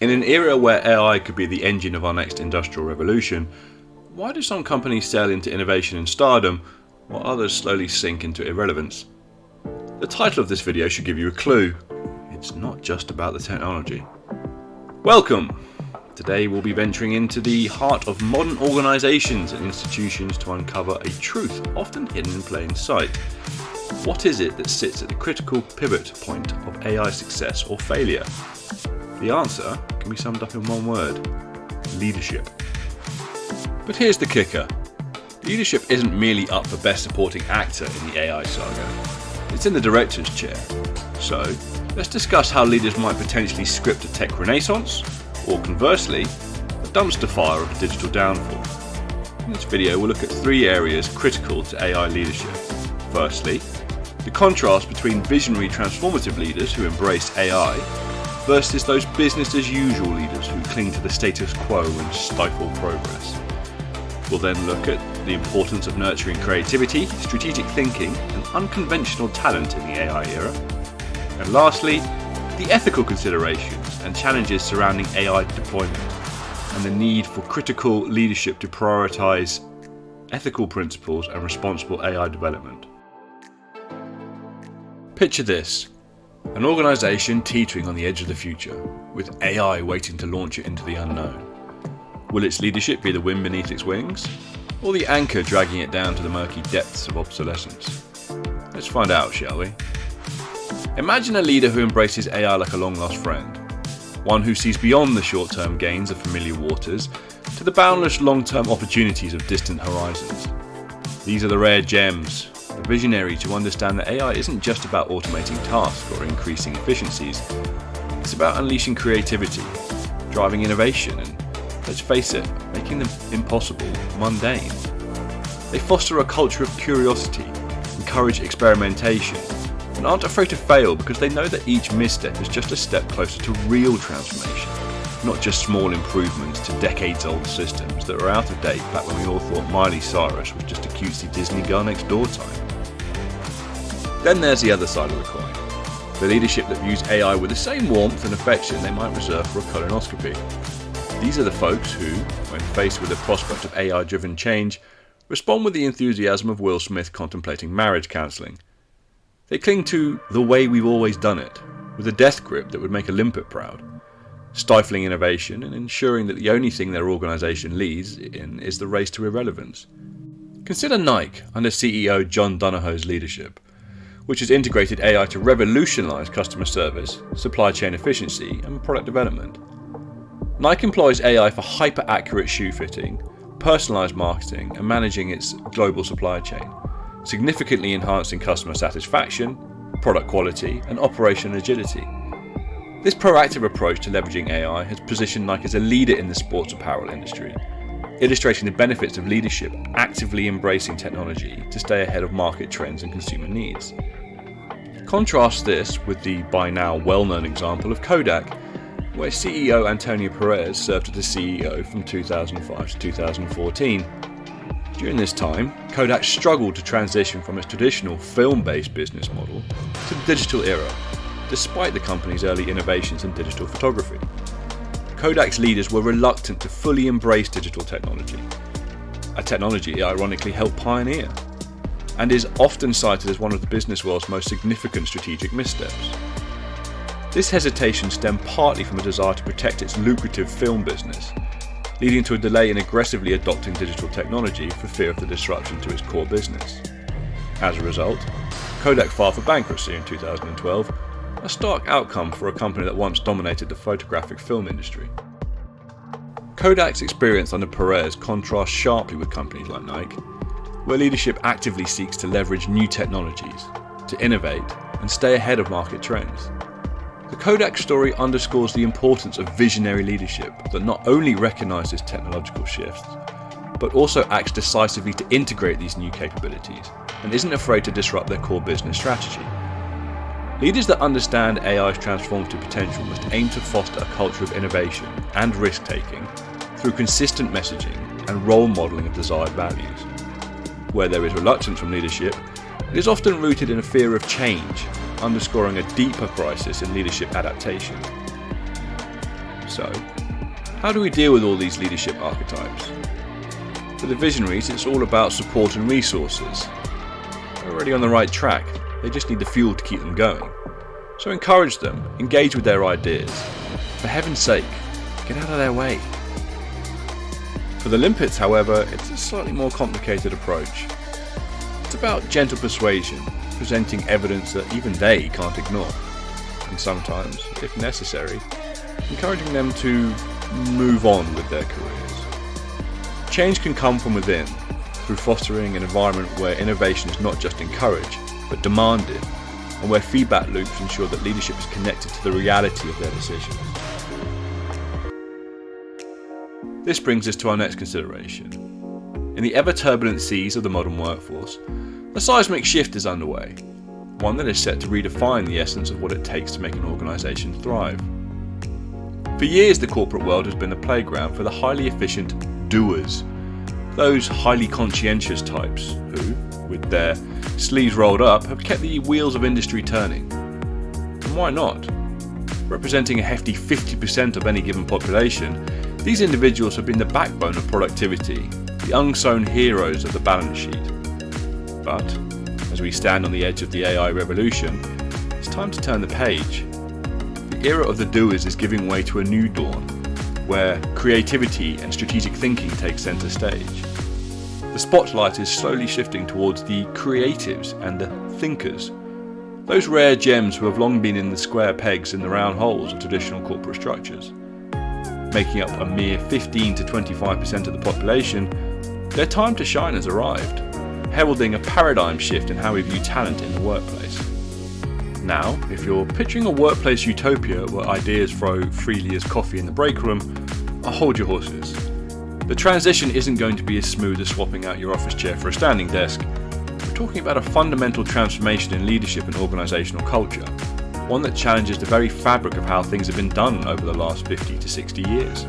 In an era where AI could be the engine of our next industrial revolution, why do some companies sail into innovation and stardom while others slowly sink into irrelevance? The title of this video should give you a clue. It's not just about the technology. Welcome! Today we'll be venturing into the heart of modern organisations and institutions to uncover a truth often hidden in plain sight. What is it that sits at the critical pivot point of AI success or failure? The answer can be summed up in one word: leadership. But here's the kicker. Leadership isn't merely up for best supporting actor in the AI saga. It's in the director's chair. So, let's discuss how leaders might potentially script a tech renaissance, or conversely, a dumpster fire of a digital downfall. In this video, we'll look at three areas critical to AI leadership. Firstly, the contrast between visionary transformative leaders who embrace AI versus those business as usual leaders who cling to the status quo and stifle progress. We'll then look at the importance of nurturing creativity, strategic thinking, and unconventional talent in the AI era. And lastly, the ethical considerations and challenges surrounding AI deployment and the need for critical leadership to prioritize ethical principles and responsible AI development. Picture this: an organization teetering on the edge of the future, with AI waiting to launch it into the unknown. Will its leadership be the wind beneath its wings, or the anchor dragging it down to the murky depths of obsolescence? Let's find out, shall we? Imagine a leader who embraces AI like a long-lost friend, one who sees beyond the short-term gains of familiar waters to the boundless long-term opportunities of distant horizons. These are the rare gems, the visionary to understand that AI isn't just about automating tasks or increasing efficiencies. It's about unleashing creativity, driving innovation, and, let's face it, making the impossible mundane. They foster a culture of curiosity, encourage experimentation, and aren't afraid to fail because they know that each misstep is just a step closer to real transformation, not just small improvements to decades-old systems that were out of date back when we all thought Miley Cyrus was just a cutesy Disney girl next door type. Then there's the other side of the coin, the leadership that views AI with the same warmth and affection they might reserve for a colonoscopy. These are the folks who, when faced with the prospect of AI-driven change, respond with the enthusiasm of Will Smith contemplating marriage counselling. They cling to the way we've always done it, with a death grip that would make a limpet proud, stifling innovation and ensuring that the only thing their organisation leads in is the race to irrelevance. Consider Nike under CEO John Donahoe's leadership, which has integrated AI to revolutionise customer service, supply chain efficiency and product development. Nike employs AI for hyper-accurate shoe fitting, personalised marketing and managing its global supply chain, significantly enhancing customer satisfaction, product quality and operational agility. This proactive approach to leveraging AI has positioned Nike as a leader in the sports apparel industry, illustrating the benefits of leadership actively embracing technology to stay ahead of market trends and consumer needs. Contrast this with the by now well-known example of Kodak, where CEO Antonio Perez served as the CEO from 2005 to 2014. During this time, Kodak struggled to transition from its traditional film-based business model to the digital era, despite the company's early innovations in digital photography. Kodak's leaders were reluctant to fully embrace digital technology, a technology it ironically helped pioneer, and is often cited as one of the business world's most significant strategic missteps. This hesitation stemmed partly from a desire to protect its lucrative film business, leading to a delay in aggressively adopting digital technology for fear of the disruption to its core business. As a result, Kodak filed for bankruptcy in 2012, a stark outcome for a company that once dominated the photographic film industry. Kodak's experience under Perez contrasts sharply with companies like Nike, where leadership actively seeks to leverage new technologies, to innovate and stay ahead of market trends. The Kodak story underscores the importance of visionary leadership that not only recognises technological shifts, but also acts decisively to integrate these new capabilities and isn't afraid to disrupt their core business strategy. Leaders that understand AI's transformative potential must aim to foster a culture of innovation and risk-taking through consistent messaging and role modelling of desired values. Where there is reluctance from leadership, it is often rooted in a fear of change, underscoring a deeper crisis in leadership adaptation. So, how do we deal with all these leadership archetypes? For the visionaries, it's all about support and resources. They're already on the right track, they just need the fuel to keep them going. So encourage them, engage with their ideas. For heaven's sake, get out of their way. For the limpets, however, it's a slightly more complicated approach. It's about gentle persuasion, presenting evidence that even they can't ignore. And sometimes, if necessary, encouraging them to move on with their careers. Change can come from within, through fostering an environment where innovation is not just encouraged, but demanded, and where feedback loops ensure that leadership is connected to the reality of their decisions. This brings us to our next consideration. In the ever-turbulent seas of the modern workforce, a seismic shift is underway, one that is set to redefine the essence of what it takes to make an organisation thrive. For years, the corporate world has been a playground for the highly efficient doers, those highly conscientious types who, with their sleeves rolled up, have kept the wheels of industry turning. And why not? Representing a hefty 50% of any given population, these individuals have been the backbone of productivity, the unsung heroes of the balance sheet. But, as we stand on the edge of the AI revolution, it's time to turn the page. The era of the doers is giving way to a new dawn, where creativity and strategic thinking take centre stage. The spotlight is slowly shifting towards the creatives and the thinkers, those rare gems who have long been in the square pegs in the round holes of traditional corporate structures. Making up a mere 15 to 25% of the population, their time to shine has arrived, heralding a paradigm shift in how we view talent in the workplace. Now, if you're picturing a workplace utopia where ideas flow freely as coffee in the break room, I'll hold your horses. The transition isn't going to be as smooth as swapping out your office chair for a standing desk. We're talking about a fundamental transformation in leadership and organisational culture, one that challenges the very fabric of how things have been done over the last 50 to 60 years.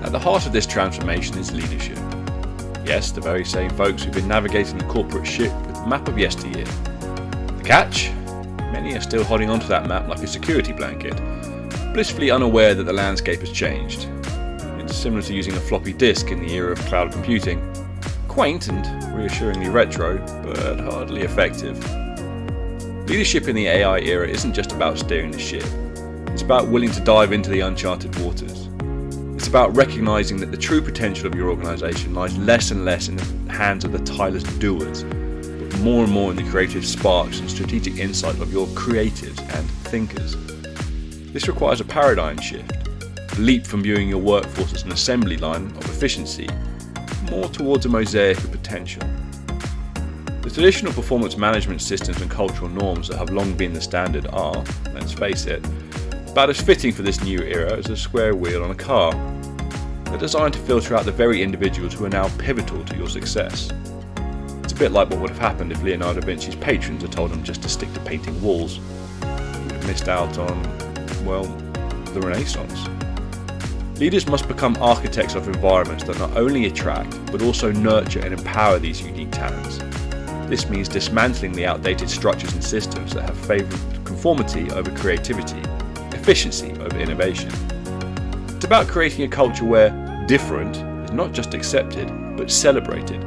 At the heart of this transformation is leadership. Yes, the very same folks who've been navigating the corporate ship with the map of yesteryear. The catch? Many are still holding onto that map like a security blanket, blissfully unaware that the landscape has changed. It's similar to using a floppy disk in the era of cloud computing. Quaint and reassuringly retro, but hardly effective. Leadership in the AI era isn't just about steering the ship. It's about willing to dive into the uncharted waters. It's about recognising that the true potential of your organisation lies less and less in the hands of the tireless doers, but more and more in the creative sparks and strategic insight of your creatives and thinkers. This requires a paradigm shift, a leap from viewing your workforce as an assembly line of efficiency, more towards a mosaic of potential. The traditional performance management systems and cultural norms that have long been the standard are, let's face it, about as fitting for this new era as a square wheel on a car. They're designed to filter out the very individuals who are now pivotal to your success. It's a bit like what would have happened if Leonardo da Vinci's patrons had told him just to stick to painting walls. He would have missed out on, well, the Renaissance. Leaders must become architects of environments that not only attract, but also nurture and empower these unique talents. This means dismantling the outdated structures and systems that have favoured conformity over creativity, efficiency over innovation. It's about creating a culture where different is not just accepted, but celebrated,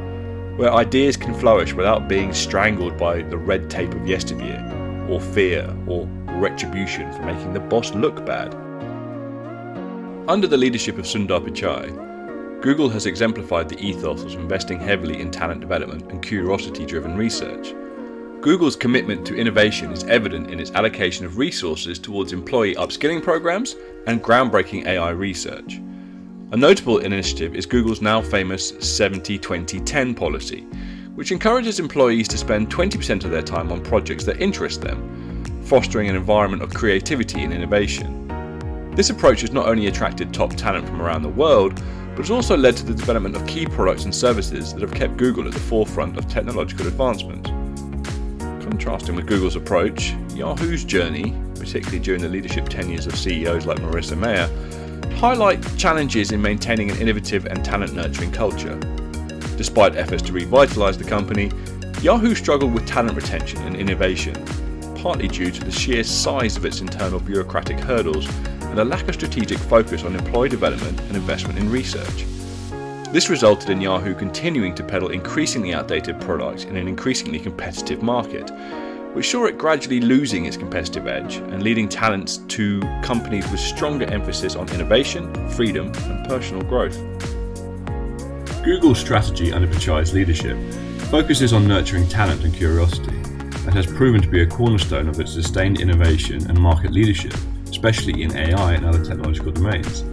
where ideas can flourish without being strangled by the red tape of yesteryear, or fear, or retribution for making the boss look bad. Under the leadership of Sundar Pichai, Google has exemplified the ethos of investing heavily in talent development and curiosity-driven research. Google's commitment to innovation is evident in its allocation of resources towards employee upskilling programs and groundbreaking AI research. A notable initiative is Google's now famous 70-20-10 policy, which encourages employees to spend 20% of their time on projects that interest them, fostering an environment of creativity and innovation. This approach has not only attracted top talent from around the world, but has also led to the development of key products and services that have kept Google at the forefront of technological advancement. Contrasting with Google's approach, Yahoo's journey, particularly during the leadership tenures of CEOs like Marissa Mayer, highlight challenges in maintaining an innovative and talent-nurturing culture. Despite efforts to revitalise the company, Yahoo struggled with talent retention and innovation, partly due to the sheer size of its internal bureaucratic hurdles and a lack of strategic focus on employee development and investment in research. This resulted in Yahoo continuing to peddle increasingly outdated products in an increasingly competitive market, which saw it gradually losing its competitive edge and leading talents to companies with stronger emphasis on innovation, freedom, and personal growth. Google's strategy under Pichai's leadership focuses on nurturing talent and curiosity, and has proven to be a cornerstone of its sustained innovation and market leadership, especially in AI and other technological domains.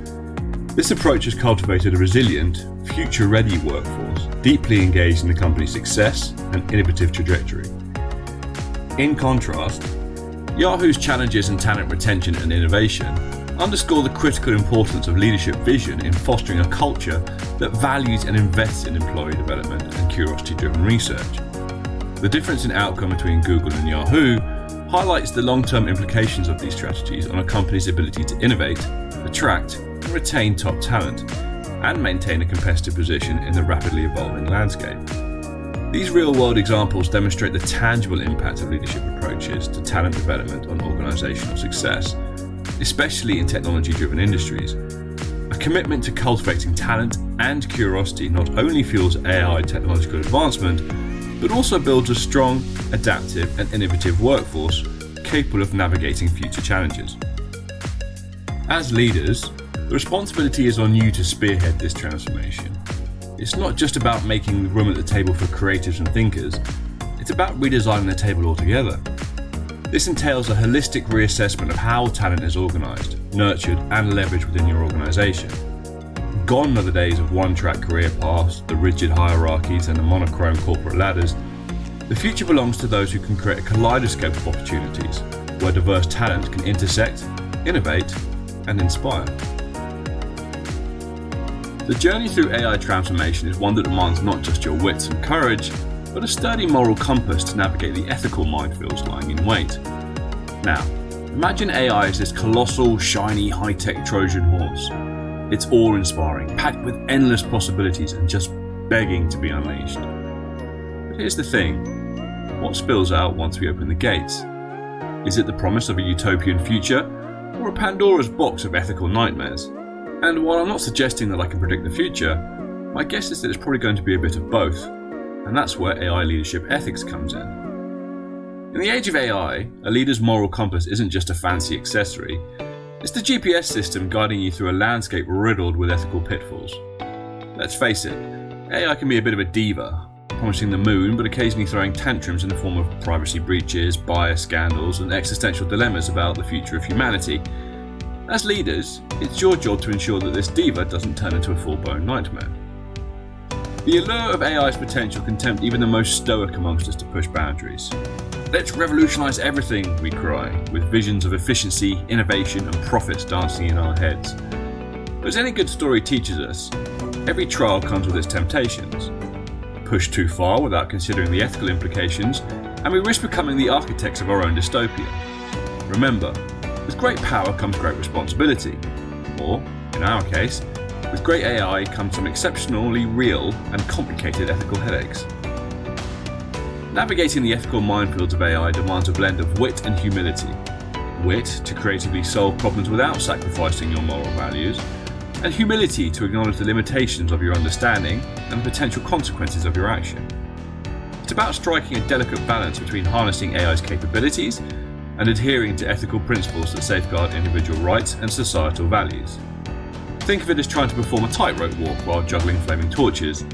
This approach has cultivated a resilient, future-ready workforce, deeply engaged in the company's success and innovative trajectory. In contrast, Yahoo's challenges in talent retention and innovation underscore the critical importance of leadership vision in fostering a culture that values and invests in employee development and curiosity-driven research. The difference in outcome between Google and Yahoo highlights the long-term implications of these strategies on a company's ability to innovate, attract, and retain top talent, and maintain a competitive position in the rapidly evolving landscape. These real-world examples demonstrate the tangible impact of leadership approaches to talent development on organizational success, especially in technology-driven industries. A commitment to cultivating talent and curiosity not only fuels AI technological advancement, but also builds a strong, adaptive, and innovative workforce capable of navigating future challenges. As leaders, the responsibility is on you to spearhead this transformation. It's not just about making room at the table for creatives and thinkers, it's about redesigning the table altogether. This entails a holistic reassessment of how talent is organised, nurtured, and leveraged within your organisation. Gone are the days of one-track career paths, the rigid hierarchies, and the monochrome corporate ladders. The future belongs to those who can create a kaleidoscope of opportunities, where diverse talent can intersect, innovate, and inspire. The journey through AI transformation is one that demands not just your wits and courage, but a sturdy moral compass to navigate the ethical minefields lying in wait. Now, imagine AI as this colossal, shiny, high-tech Trojan horse. It's awe-inspiring, packed with endless possibilities and just begging to be unleashed. But here's the thing, what spills out once we open the gates? Is it the promise of a utopian future, or a Pandora's box of ethical nightmares? And while I'm not suggesting that I can predict the future, my guess is that it's probably going to be a bit of both, and that's where AI leadership ethics comes in. In the age of AI, a leader's moral compass isn't just a fancy accessory, it's the GPS system guiding you through a landscape riddled with ethical pitfalls. Let's face it, AI can be a bit of a diva, promising the moon but occasionally throwing tantrums in the form of privacy breaches, bias scandals, and existential dilemmas about the future of humanity. As leaders, it's your job to ensure that this diva doesn't turn into a full-blown nightmare. The allure of AI's potential can tempt even the most stoic amongst us to push boundaries. Let's revolutionise everything, we cry, with visions of efficiency, innovation, and profits dancing in our heads. But as any good story teaches us, every trial comes with its temptations. Push too far without considering the ethical implications, and we risk becoming the architects of our own dystopia. Remember, with great power comes great responsibility, or, in our case, with great AI comes some exceptionally real and complicated ethical headaches. Navigating the ethical minefields of AI demands a blend of wit and humility. Wit to creatively solve problems without sacrificing your moral values, and humility to acknowledge the limitations of your understanding and the potential consequences of your action. It's about striking a delicate balance between harnessing AI's capabilities and adhering to ethical principles that safeguard individual rights and societal values. Think of it as trying to perform a tightrope walk while juggling flaming torches.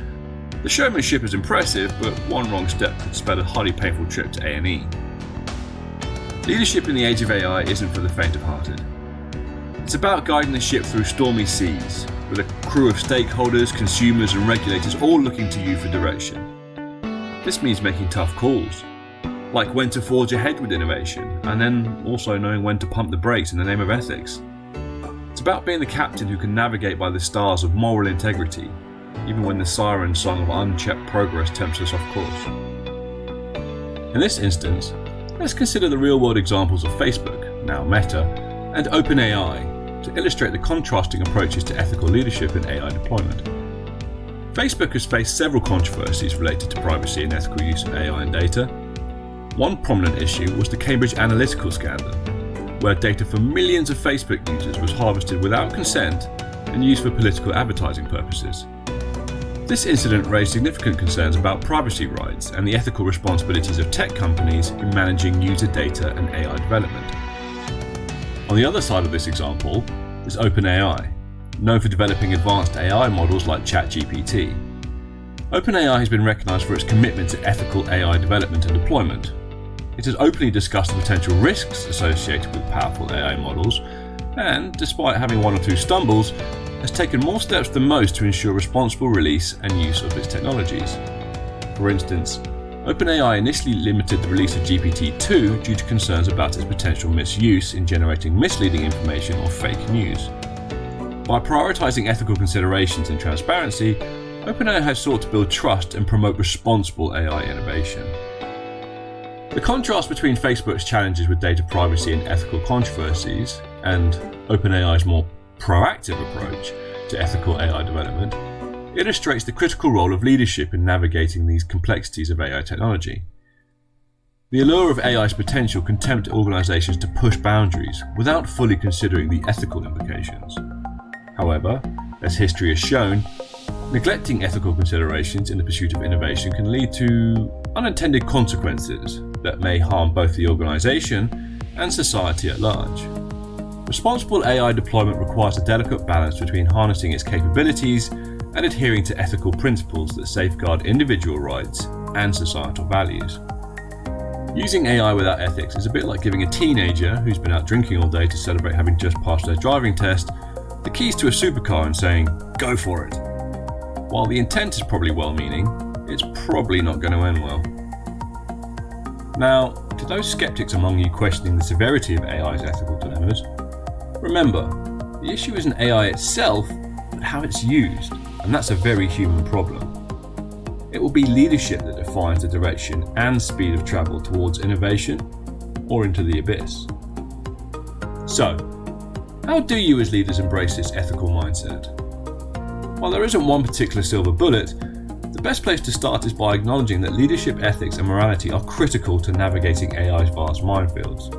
The showmanship is impressive, but one wrong step could spell a highly painful trip to A&E. Leadership in the age of AI isn't for the faint of hearted. It's about guiding the ship through stormy seas, with a crew of stakeholders, consumers and regulators all looking to you for direction. This means making tough calls, like when to forge ahead with innovation, and then also knowing when to pump the brakes in the name of ethics. It's about being the captain who can navigate by the stars of moral integrity, even when the siren song of unchecked progress tempts us off course. In this instance, let's consider the real-world examples of Facebook, now Meta, and OpenAI to illustrate the contrasting approaches to ethical leadership in AI deployment. Facebook has faced several controversies related to privacy and ethical use of AI and data. One prominent issue was the Cambridge Analytica scandal, where data from millions of Facebook users was harvested without consent and used for political advertising purposes. This incident raised significant concerns about privacy rights and the ethical responsibilities of tech companies in managing user data and AI development. On the other side of this example is OpenAI, known for developing advanced AI models like ChatGPT. OpenAI has been recognized for its commitment to ethical AI development and deployment. It has openly discussed the potential risks associated with powerful AI models, and, despite having one or two stumbles, has taken more steps than most to ensure responsible release and use of its technologies. For instance, OpenAI initially limited the release of GPT-2 due to concerns about its potential misuse in generating misleading information or fake news. By prioritizing ethical considerations and transparency, OpenAI has sought to build trust and promote responsible AI innovation. The contrast between Facebook's challenges with data privacy and ethical controversies and OpenAI's more proactive approach to ethical AI development illustrates the critical role of leadership in navigating these complexities of AI technology. The allure of AI's potential can tempt organizations to push boundaries without fully considering the ethical implications. However, as history has shown, neglecting ethical considerations in the pursuit of innovation can lead to unintended consequences that may harm both the organization and society at large. Responsible AI deployment requires a delicate balance between harnessing its capabilities and adhering to ethical principles that safeguard individual rights and societal values. Using AI without ethics is a bit like giving a teenager who's been out drinking all day to celebrate having just passed their driving test the keys to a supercar and saying, "Go for it." While the intent is probably well-meaning, it's probably not going to end well. Now, to those skeptics among you questioning the severity of AI's ethical dilemmas, remember, the issue isn't AI itself, but how it's used, and that's a very human problem. It will be leadership that defines the direction and speed of travel towards innovation or into the abyss. So, how do you as leaders embrace this ethical mindset? While there isn't one particular silver bullet, the best place to start is by acknowledging that leadership ethics and morality are critical to navigating AI's vast minefields.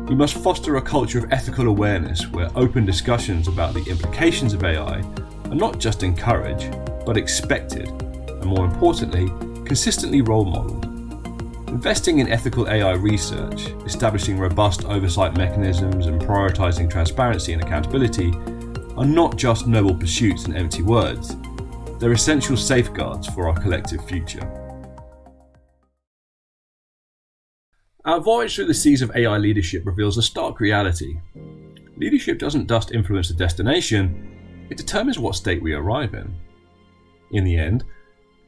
We must foster a culture of ethical awareness where open discussions about the implications of AI are not just encouraged, but expected, and more importantly, consistently role modelled. Investing in ethical AI research, establishing robust oversight mechanisms, and prioritising transparency and accountability are not just noble pursuits and empty words. They're essential safeguards for our collective future. Our voyage through the seas of AI leadership reveals a stark reality. Leadership doesn't just influence the destination, it determines what state we arrive in. In the end,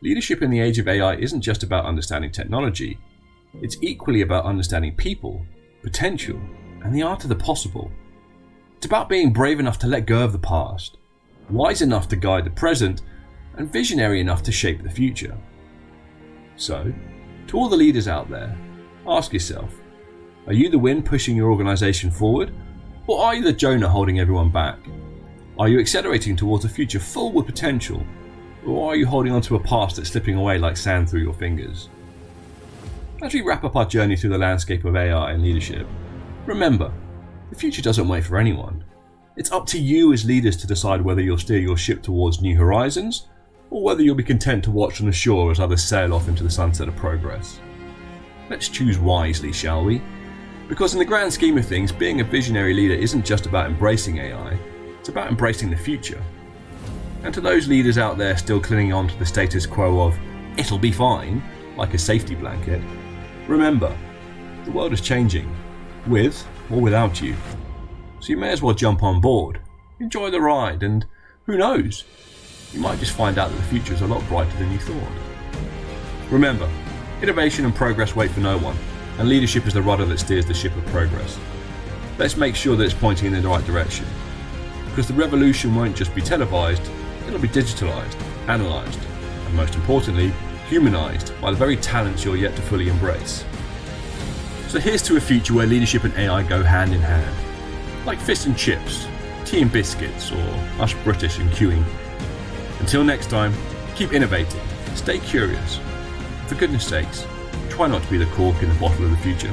leadership in the age of AI isn't just about understanding technology, it's equally about understanding people, potential, and the art of the possible. It's about being brave enough to let go of the past, wise enough to guide the present, and visionary enough to shape the future. So, to all the leaders out there, ask yourself, are you the wind pushing your organisation forward, or are you the Jonah holding everyone back? Are you accelerating towards a future full with potential, or are you holding onto a past that's slipping away like sand through your fingers? As we wrap up our journey through the landscape of AI and leadership, remember, the future doesn't wait for anyone. It's up to you as leaders to decide whether you'll steer your ship towards new horizons, or whether you'll be content to watch from the shore as others sail off into the sunset of progress. Let's choose wisely, shall we? Because in the grand scheme of things, being a visionary leader isn't just about embracing AI, it's about embracing the future. And to those leaders out there still clinging on to the status quo of, "It'll be fine," like a safety blanket, remember, the world is changing, with or without you. So you may as well jump on board, enjoy the ride, and who knows, you might just find out that the future is a lot brighter than you thought. Remember, innovation and progress wait for no one, and leadership is the rudder that steers the ship of progress. Let's make sure that it's pointing in the right direction, because the revolution won't just be televised, it'll be digitalised, analysed, and most importantly, humanised by the very talents you're yet to fully embrace. So here's to a future where leadership and AI go hand in hand, like fish and chips, tea and biscuits, or us British and queuing. Until next time, keep innovating, stay curious. For goodness sakes, try not to be the cork in the bottle of the future.